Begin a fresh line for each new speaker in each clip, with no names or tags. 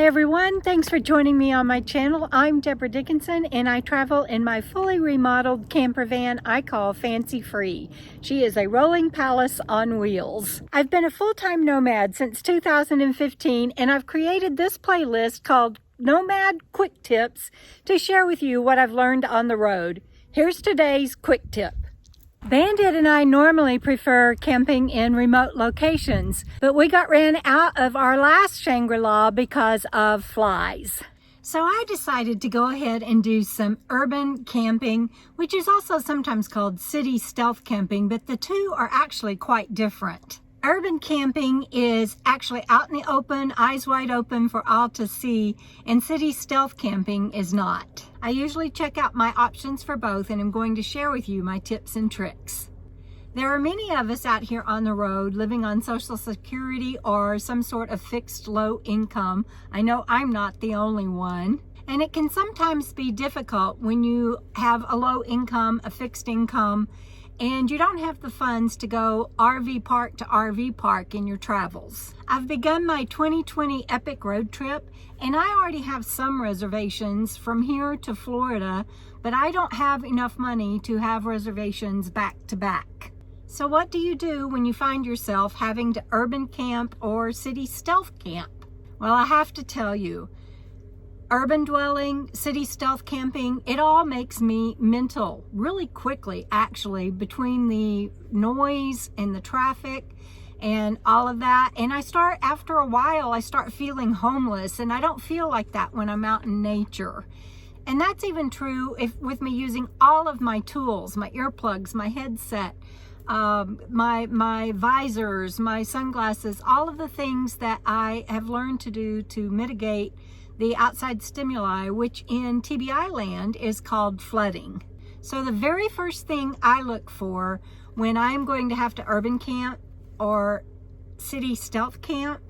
Hi everyone, thanks for joining me on my channel. I'm Debra Dickinson and I travel in my fully remodeled camper van I call Fancy Free. She is a rolling palace on wheels. I've been a full-time nomad since 2015 and I've created this playlist called Nomad Quick Tips to share with you what I've learned on the road. Here's today's quick tip. Bandit and I normally prefer camping in remote locations, but we got ran out of our last Shangri-La because of flies. So I decided to go ahead and do some urban camping, which is also sometimes called city stealth camping, but the two are actually quite different. Urban camping is actually out in the open, eyes wide open for all to see, and city stealth camping is not. I usually check out my options for both, and I'm going to share with you my tips and tricks. There are many of us out here on the road living on Social Security or some sort of fixed low income. I know I'm not the only one. And it can sometimes be difficult when you have a low income, a fixed income, and you don't have the funds to go RV park to RV park in your travels. I've begun my 2020 epic road trip and I already have some reservations from here to Florida, but I don't have enough money to have reservations back to back. So what do you do when you find yourself having to urban camp or city stealth camp? Well, I have to tell you, urban dwelling, city stealth camping, it all makes me mental really quickly, actually, between the noise and the traffic and all of that. And after a while, I start feeling homeless, and I don't feel like that when I'm out in nature. And that's even true with me using all of my tools, my earplugs, my headset, my visors, my sunglasses, all of the things that I have learned to do to mitigate the outside stimuli, which in TBI land is called flooding. So the very first thing I look for when I'm going to have to urban camp or city stealth camp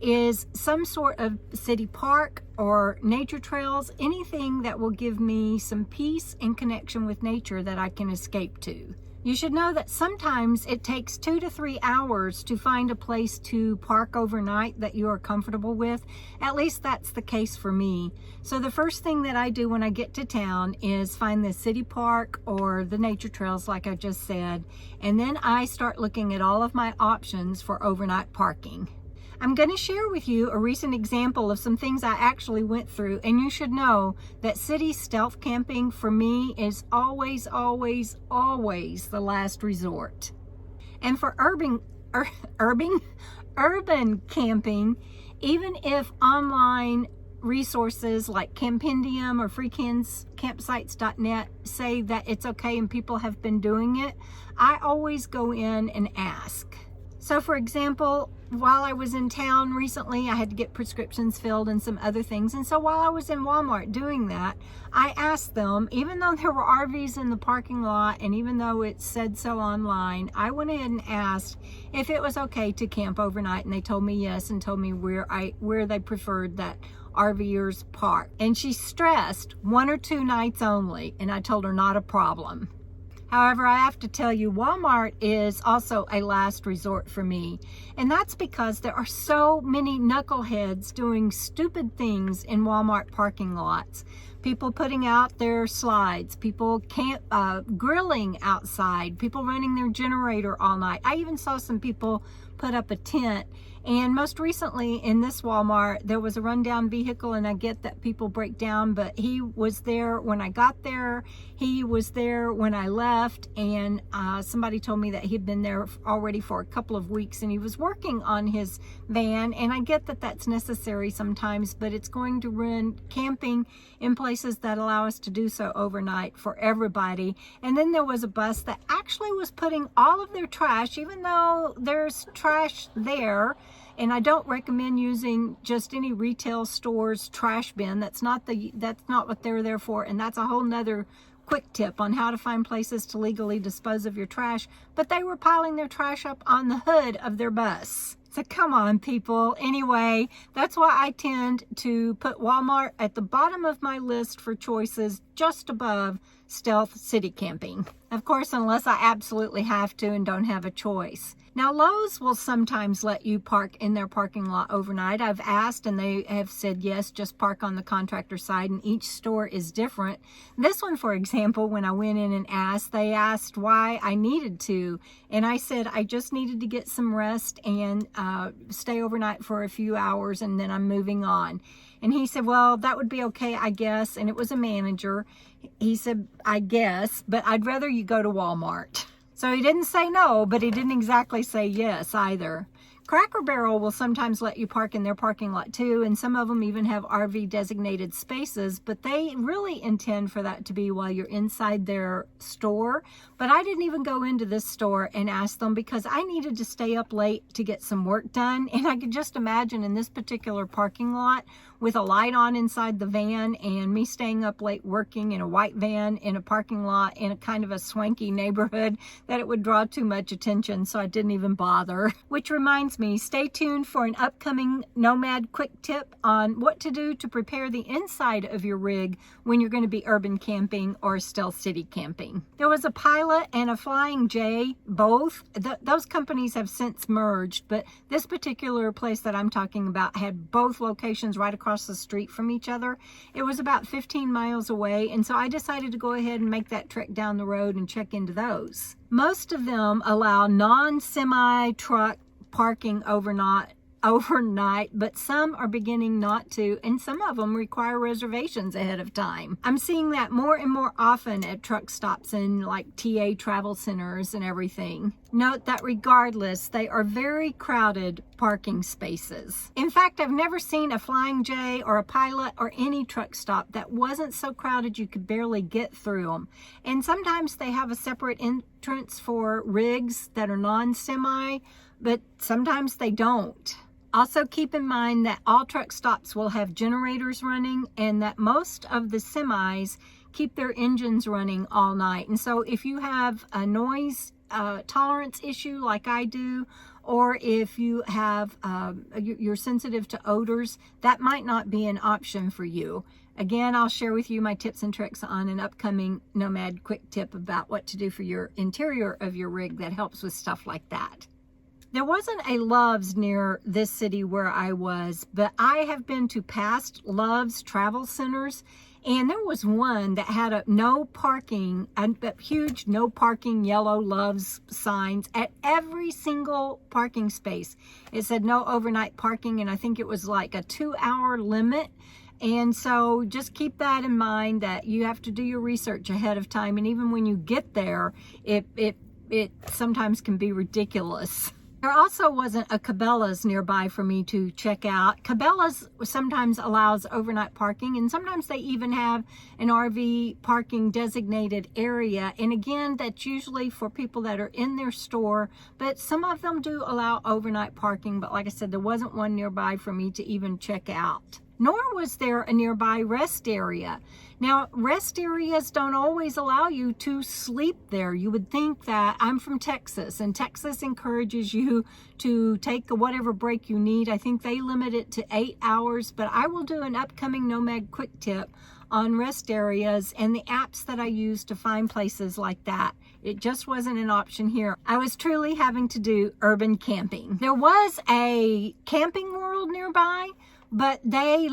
is some sort of city park or nature trails, anything that will give me some peace and connection with nature that I can escape to. You should know that sometimes it takes 2 to 3 hours to find a place to park overnight that you are comfortable with. At least that's the case for me. So the first thing that I do when I get to town is find the city park or the nature trails like I just said, and then I start looking at all of my options for overnight parking. I'm going to share with you a recent example of some things I actually went through, and you should know that city stealth camping for me is always, always, always the last resort. And for urban camping, even if online resources like Campendium or freecampsites.net say that it's okay and people have been doing it, I always go in and ask. So for example, while I was in town recently, I had to get prescriptions filled and some other things. And so while I was in Walmart doing that, I asked them, even though there were RVs in the parking lot and even though it said so online, I went ahead and asked if it was okay to camp overnight. And they told me yes, and told me where they preferred that RVers park. And she stressed 1 or 2 nights only. And I told her not a problem. However, I have to tell you, Walmart is also a last resort for me. And that's because there are so many knuckleheads doing stupid things in Walmart parking lots. People putting out their slides, people grilling outside, people running their generator all night. I even saw some people put up a tent. And most recently in this Walmart, there was a rundown vehicle, and I get that people break down, but he was there when I got there. He was there when I left, and somebody told me that he'd been there already for a couple of weeks, and he was working on his van. And I get that that's necessary sometimes, but it's going to ruin camping in places that allow us to do so overnight for everybody. And then there was a bus that actually was putting all of their trash, even though there's trash there. And I don't recommend using just any retail store's trash bin. That's not what they're there for. And that's a whole nother quick tip on how to find places to legally dispose of your trash. But they were piling their trash up on the hood of their bus. So come on, people. Anyway, that's why I tend to put Walmart at the bottom of my list for choices, just above stealth city camping. Of course, unless I absolutely have to and don't have a choice. Now, Lowe's will sometimes let you park in their parking lot overnight. I've asked and they have said, yes, just park on the contractor side, and each store is different. This one, for example, when I went in and asked, they asked why I needed to. And I said, I just needed to get some rest and stay overnight for a few hours, and then I'm moving on. And he said, well, that would be okay, I guess. And it was a manager. He said, I guess, but I'd rather you go to Walmart. So he didn't say no, but he didn't exactly say yes either. Cracker Barrel will sometimes let you park in their parking lot too, and some of them even have RV designated spaces, but they really intend for that to be while you're inside their store. But I didn't even go into this store and ask them because I needed to stay up late to get some work done, and I could just imagine in this particular parking lot with a light on inside the van and me staying up late working in a white van in a parking lot in a kind of a swanky neighborhood that it would draw too much attention, so I didn't even bother. Which reminds me, stay tuned for an upcoming Nomad quick tip on what to do to prepare the inside of your rig when you're going to be urban camping or stealth city camping. There was a Pilot and a Flying J, both. Those companies have since merged, but this particular place that I'm talking about had both locations right across the street from each other. It was about 15 miles away, and so I decided to go ahead and make that trek down the road and check into those. Most of them allow non-semi truck parking overnight, but some are beginning not to, and some of them require reservations ahead of time. I'm seeing that more and more often at truck stops and like TA travel centers and everything. Note that regardless, they are very crowded parking spaces. In fact, I've never seen a Flying J or a Pilot or any truck stop that wasn't so crowded you could barely get through them. And sometimes they have a separate entrance for rigs that are non-semi, but sometimes they don't. Also keep in mind that all truck stops will have generators running, and that most of the semis keep their engines running all night. And so if you have a noise tolerance issue like I do, or if you have you're sensitive to odors, that might not be an option for you. Again, I'll share with you my tips and tricks on an upcoming Nomad quick tip about what to do for your interior of your rig that helps with stuff like that. There wasn't a Love's near this city where I was, but I have been to past Love's travel centers, and there was one that had a no parking, a huge no parking yellow Love's signs at every single parking space. It said no overnight parking, and I think it was like a 2-hour limit. And so just keep that in mind, that you have to do your research ahead of time, and even when you get there, it sometimes can be ridiculous. There also wasn't a Cabela's nearby for me to check out. Cabela's sometimes allows overnight parking, and sometimes they even have an RV parking designated area. And again, that's usually for people that are in their store, but some of them do allow overnight parking. But like I said, there wasn't one nearby for me to even check out. Nor was there a nearby rest area. Now, rest areas don't always allow you to sleep there. You would think that I'm from Texas, and Texas encourages you to take whatever break you need. I think they limit it to 8 hours, but I will do an upcoming Nomad quick tip on rest areas and the apps that I use to find places like that. It just wasn't an option here. I was truly having to do urban camping. There was a Camping World nearby, but they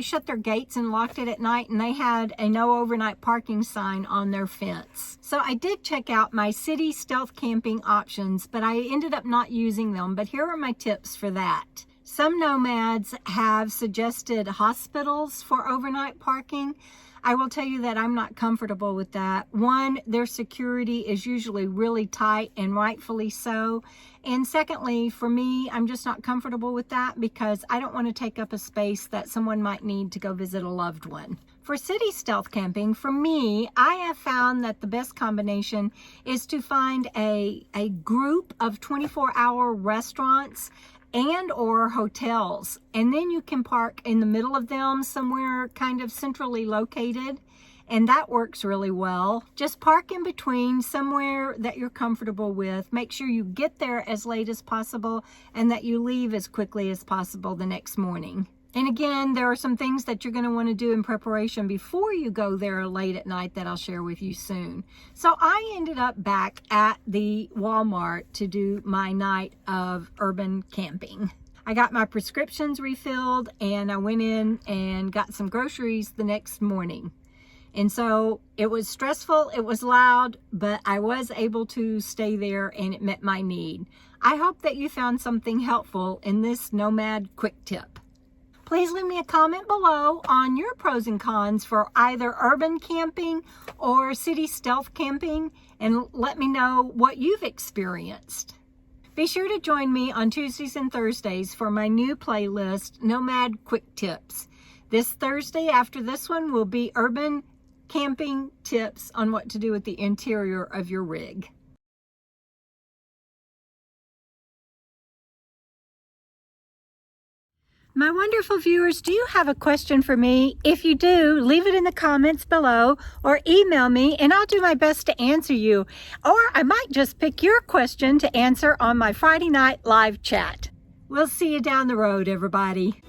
shut their gates and locked it at night, and they had a no overnight parking sign on their fence. So I did check out my city stealth camping options, but I ended up not using them. But here are my tips for that. Some Nomads have suggested hospitals for overnight parking. I will tell you that I'm not comfortable with that. One, their security is usually really tight, and rightfully so. And secondly, for me, I'm just not comfortable with that because I don't want to take up a space that someone might need to go visit a loved one. For city stealth camping, for me, I have found that the best combination is to find a group of 24-hour restaurants and or hotels, and then you can park in the middle of them somewhere kind of centrally located, and that works really well. Just park in between somewhere that you're comfortable with. Make sure you get there as late as possible and that you leave as quickly as possible the next morning. And again, there are some things that you're going to want to do in preparation before you go there late at night that I'll share with you soon. So I ended up back at the Walmart to do my night of urban camping. I got my prescriptions refilled and I went in and got some groceries the next morning. And so it was stressful, it was loud, but I was able to stay there and it met my need. I hope that you found something helpful in this Nomad quick tip. Please leave me a comment below on your pros and cons for either urban camping or city stealth camping, and let me know what you've experienced. Be sure to join me on Tuesdays and Thursdays for my new playlist, Nomad Quick Tips. This Thursday after this one will be urban camping tips on what to do with the interior of your rig. My wonderful viewers, do you have a question for me? If you do, leave it in the comments below or email me and I'll do my best to answer you. Or I might just pick your question to answer on my Friday night live chat. We'll see you down the road, everybody.